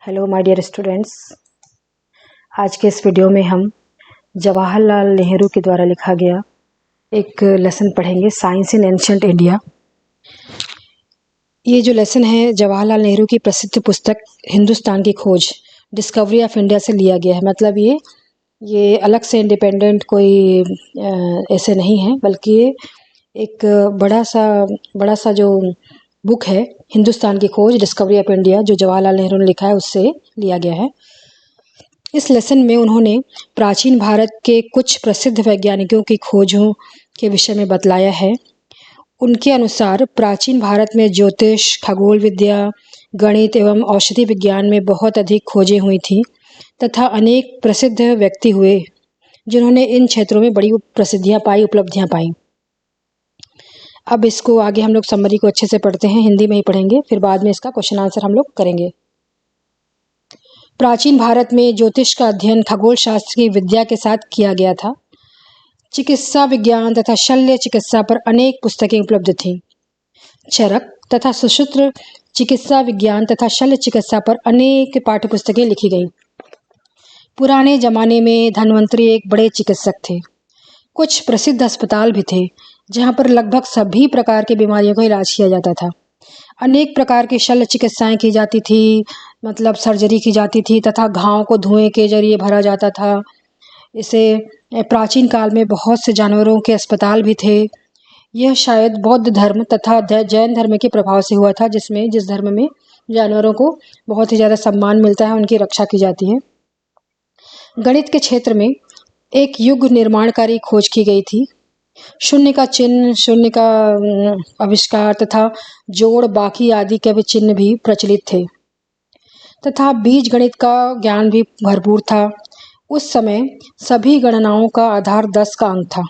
Hello my dear students. आज के इस वीडियो में हम जवाहरलाल नेहरू के द्वारा लिखा गया एक लेसन पढ़ेंगे, साइंस इन एंशिएंट इंडिया। ये जो लेसन है जवाहरलाल नेहरू की प्रसिद्ध पुस्तक हिंदुस्तान की खोज, डिस्कवरी ऑफ इंडिया से लिया गया है। मतलब ये अलग से इंडिपेंडेंट कोई ऐसे नहीं है, बल्कि ये एक बड़ा सा जो बुक है हिंदुस्तान की खोज, डिस्कवरी ऑफ इंडिया, जो जवाहरलाल नेहरू ने लिखा है, उससे लिया गया है। इस लेसन में उन्होंने प्राचीन भारत के कुछ प्रसिद्ध वैज्ञानिकों की खोजों के विषय में बतलाया है। उनके अनुसार प्राचीन भारत में ज्योतिष, खगोल विद्या, गणित एवं औषधि विज्ञान में बहुत अधिक खोजें हुई थीं तथा अनेक प्रसिद्ध व्यक्ति हुए जिन्होंने इन क्षेत्रों में बड़ी उपलब्धियां पाई। अब इसको आगे हम लोग समरी को अच्छे से पढ़ते हैं, हिंदी में ही पढ़ेंगे, फिर बाद में इसका क्वेश्चन आंसर हम लोग करेंगे। प्राचीन भारत में ज्योतिष का अध्ययन खगोल शास्त्र की विद्या के साथ किया गया था। चिकित्सा विज्ञान तथा शल्य चिकित्सा पर अनेक पुस्तकें उपलब्ध थीं। चरक तथा सुश्रुत चिकित्सा विज्ञान तथा शल्य चिकित्सा पर अनेक पाठ्य पुस्तकें लिखी गईं। पुराने जमाने में धन्वंतरी एक बड़े चिकित्सक थे। कुछ प्रसिद्ध अस्पताल भी थे जहाँ पर लगभग सभी प्रकार की बीमारियों का इलाज किया जाता था। अनेक प्रकार की शल्य चिकित्साएं की जाती थी, मतलब सर्जरी की जाती थी, तथा घाव को धुएं के जरिए भरा जाता था। इसे प्राचीन काल में बहुत से जानवरों के अस्पताल भी थे। यह शायद बौद्ध धर्म तथा जैन धर्म के प्रभाव से हुआ था, जिस धर्म में जानवरों को बहुत ही ज़्यादा सम्मान मिलता है, उनकी रक्षा की जाती है। गणित के क्षेत्र में एक युग निर्माणकारी खोज की गई थी। शून्य का चिन्ह, शून्य का आविष्कार तथा जोड़, बाकी आदि के भी चिन्ह भी प्रचलित थे तथा बीज गणित का ज्ञान भी भरपूर था। उस समय सभी गणनाओं का आधार 10 का अंक था।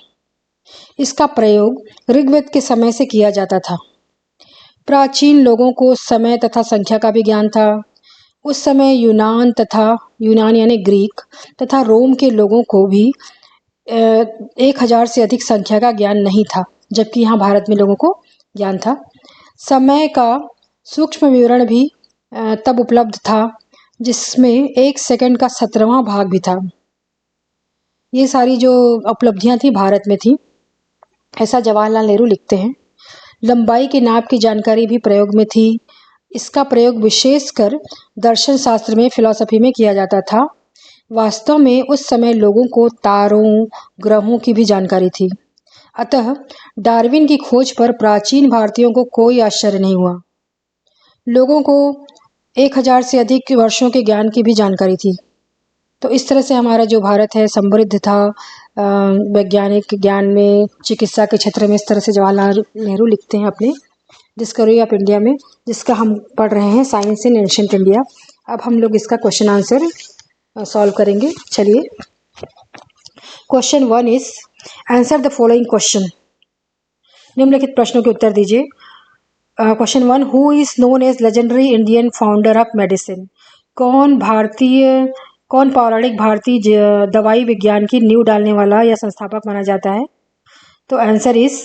इसका प्रयोग ऋग्वेद के समय से किया जाता था। प्राचीन लोगों को समय तथा संख्या का भी ज्ञान था। उस समय यूनान यानी ग्रीक तथा रोम के लोगों को भी 1000 से अधिक संख्या का ज्ञान नहीं था, जबकि यहाँ भारत में लोगों को ज्ञान था। समय का सूक्ष्म विवरण भी तब उपलब्ध था, जिसमें 1 सेकंड का 17वां भाग भी था। ये सारी जो उपलब्धियां थी भारत में थी, ऐसा जवाहरलाल नेहरू लिखते हैं। लंबाई के नाप की जानकारी भी प्रयोग में थी। इसका प्रयोग विशेषकर दर्शन शास्त्र में, फिलॉसफी में किया जाता था। वास्तव में उस समय लोगों को तारों, ग्रहों की भी जानकारी थी। अतः डार्विन की खोज पर प्राचीन भारतीयों को कोई आश्चर्य नहीं हुआ। लोगों को 1000 से अधिक वर्षों के ज्ञान की भी जानकारी थी। तो इस तरह से हमारा जो भारत है समृद्ध था वैज्ञानिक ज्ञान में, चिकित्सा के क्षेत्र में। इस तरह से जवाहरलाल नेहरू लिखते हैं अपने डिस्कवरी ऑफ इंडिया में, जिसका हम पढ़ रहे हैं साइंस इन एंशिएंट इंडिया। अब हम लोग इसका क्वेश्चन आंसर सॉल्व करेंगे। चलिए, question 1 is answer the following question. निम्नलिखित प्रश्नों के उत्तर दीजिए। Question 1, who is known as legendary Indian founder of medicine? कौन पौराणिक भारतीय दवाई विज्ञान की नींव डालने वाला या संस्थापक माना जाता है? तो answer is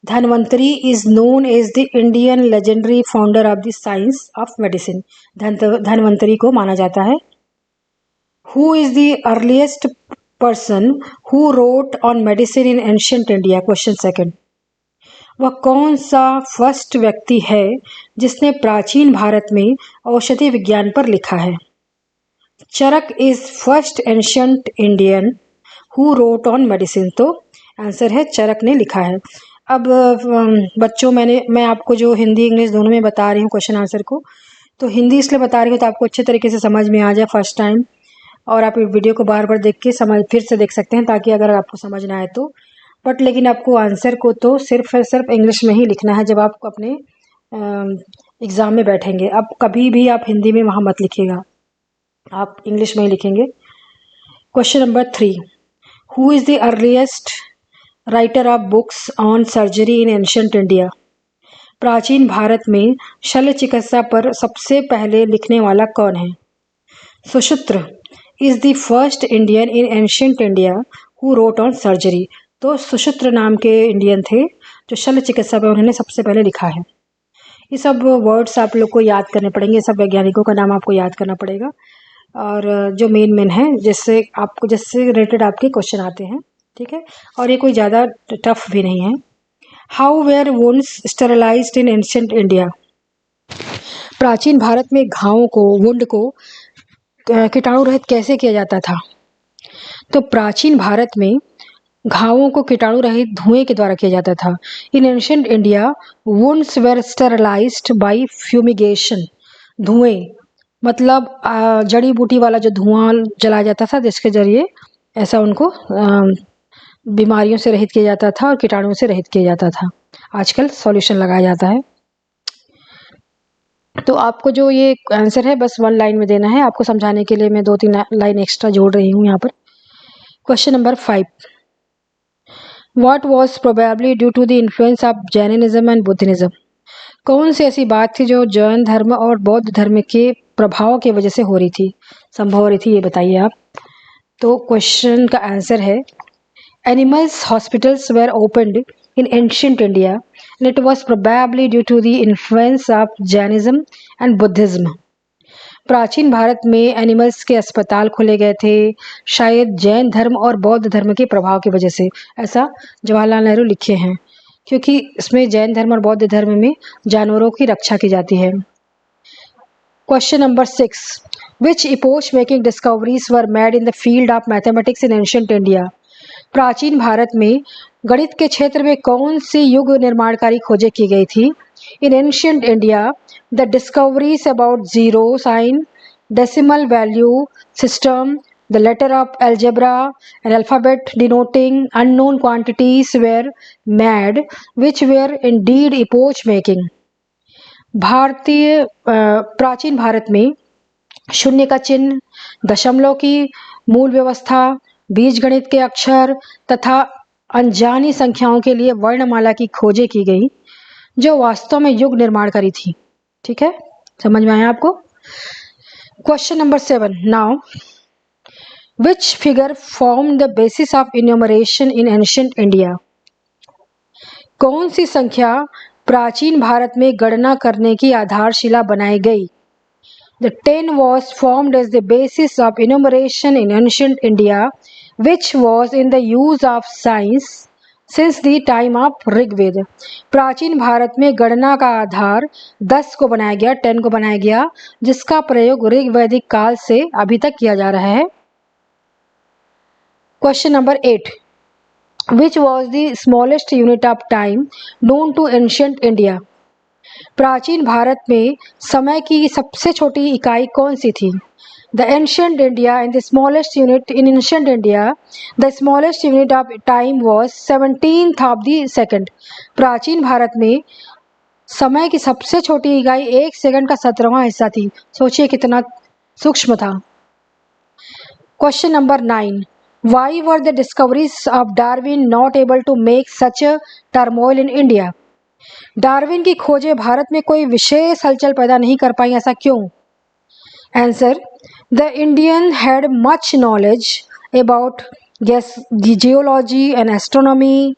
Dhanvantari is known as the Indian legendary founder of the science of medicine. Dhanvantari को माना जाता है। Who is the earliest person who wrote on medicine in ancient India? Question 2, वह कौन सा फर्स्ट व्यक्ति है जिसने प्राचीन भारत में औषधि विज्ञान पर लिखा है? Charak is first ancient Indian who wrote on medicine. तो आंसर है चरक ने लिखा है। अब बच्चों, मैं आपको जो हिंदी इंग्लिश दोनों में बता रही हूँ क्वेश्चन आंसर को, तो हिंदी इसलिए बता रही हूँ तो आपको अच्छे तरीके से समझ में आ जाए फर्स्ट टाइम, और आप वीडियो को बार बार देख के फिर से देख सकते हैं, ताकि अगर आपको समझ ना आए तो। बट लेकिन आपको आंसर को तो सिर्फ इंग्लिश में ही लिखना है जब आप अपने एग्ज़ाम में बैठेंगे। अब कभी भी आप हिंदी में वहाँ मत लिखिएगा, आप इंग्लिश में ही लिखेंगे। Question number 3, who is the earliest writer of books on surgery in ancient India? प्राचीन भारत में शल्य चिकित्सा पर सबसे पहले लिखने वाला कौन है? Sushruta is the first Indian in ancient India who wrote on surgery. तो सुश्रुत नाम के इंडियन थे जो शल्य चिकित्सा पर उन्होंने सबसे पहले लिखा है। ये सब वर्ड्स आप लोग को याद करने पड़ेंगे, ये सब वैज्ञानिकों का नाम आपको याद करना पड़ेगा, और जो मेन है जिससे आपको जिससे रिलेटेड आपके क्वेश्चन आते हैं, ठीक है। और ये कोई ज़्यादा टफ भी नहीं है। How were wounds sterilised in ancient India? प्राचीन भारत में घावों को, वुंड को कीटाणु रहित कैसे किया जाता था? तो प्राचीन भारत में घावों को कीटाणु रहित धुएं के द्वारा किया जाता था। In ancient India wounds were sterilised by fumigation. धुएं मतलब जड़ी बूटी वाला जो धुआं जलाया जाता था, जिसके जरिए ऐसा उनको बीमारियों से रहित किया जाता था और कीटाणुओं से रहित किया जाता था। आजकल सॉल्यूशन लगाया जाता है। तो आपको जो ये आंसर है बस 1 लाइन में देना है। आपको समझाने के लिए मैं 2-3 लाइन एक्स्ट्रा जोड़ रही हूँ यहाँ पर। Question number 5, What was probably due to the influence of Jainism and Buddhism? कौन सी ऐसी बात थी जो जैन धर्म और बौद्ध धर्म के प्रभाव की वजह से हो रही थी, संभव हो रही थी, ये बताइए आप। तो क्वेश्चन का आंसर है animals hospitals were opened in ancient India and it was probably due to the influence of Jainism and Buddhism. प्राचीन भारत में एनिमल्स के अस्पताल खोले गए थे, शायद जैन धर्म और बौद्ध धर्म के प्रभाव की वजह से, ऐसा जवाहरलाल नेहरू लिखे हैं, क्योंकि इसमें जैन धर्म और बौद्ध धर्म में जानवरों की रक्षा की जाती है। Question number 6, which epoch making discoveries were made in the field of mathematics in ancient India? प्राचीन भारत में गणित के क्षेत्र में कौन सी युग निर्माणकारी खोजें की गई थी? In ancient India the discoveries about zero sign, decimal value system, the letter of algebra and alphabet denoting unknown quantities were made which were indeed epoch making. भारतीय प्राचीन भारत में शून्य का चिन्ह, दशमलव की मूल व्यवस्था, बीजगणित के अक्षर तथा अनजानी संख्याओं के लिए वर्णमाला की खोजें की गई, जो वास्तव में युग निर्माणकारी थी। ठीक है, समझ में आया आपको? Question number 7, now which figure form the basis of enumeration in ancient India? कौन सी संख्या प्राचीन भारत में गणना करने की आधारशिला बनाई गई? The 10 was formed as the basis of enumeration in ancient India, which was in the use of science since the time of Rigveda. प्राचीन भारत में गणना का आधार 10 को बनाया गया, 10 को बनाया गया, जिसका प्रयोग ऋग्वैदिक काल से अभी तक किया जा रहा है। Question number 8, which was the smallest unit of time known to ancient India? प्राचीन भारत में समय की सबसे छोटी इकाई कौन सी थी? The ancient India and the smallest unit in ancient India, the smallest unit of time was 17th of the second. प्राचीन भारत में समय की सबसे छोटी इकाई 1 सेकंड का 17वां हिस्सा थी। सोचिए कितना सूक्ष्म था। Question number 9, why were the discoveries of Darwin not able to make such a turmoil in India? Darwin की खोजें भारत में कोई विशेष हलचल पैदा नहीं कर पाई, ऐसा क्यों? Answer, the Indian had much knowledge about geology and astronomy,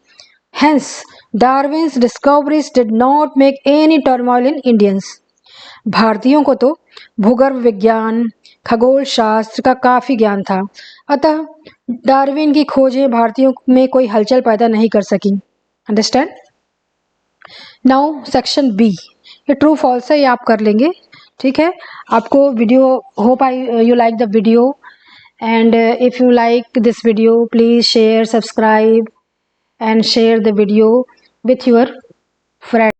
hence Darwin's discoveries did not make any turmoil in Indians. भारतीयों को तो भूगर्भ विज्ञान, खगोल शास्त्र का काफ़ी ज्ञान था, अतः डार्विन की खोजें भारतीयों में कोई हलचल पैदा नहीं कर सकी। अंडरस्टैंड? नाउ सेक्शन बी, ये ट्रू फॉल्स है, ये आप कर लेंगे। ठीक है, आपको video hope I you like the video, and if you like this video please share, subscribe and share the video with your friend.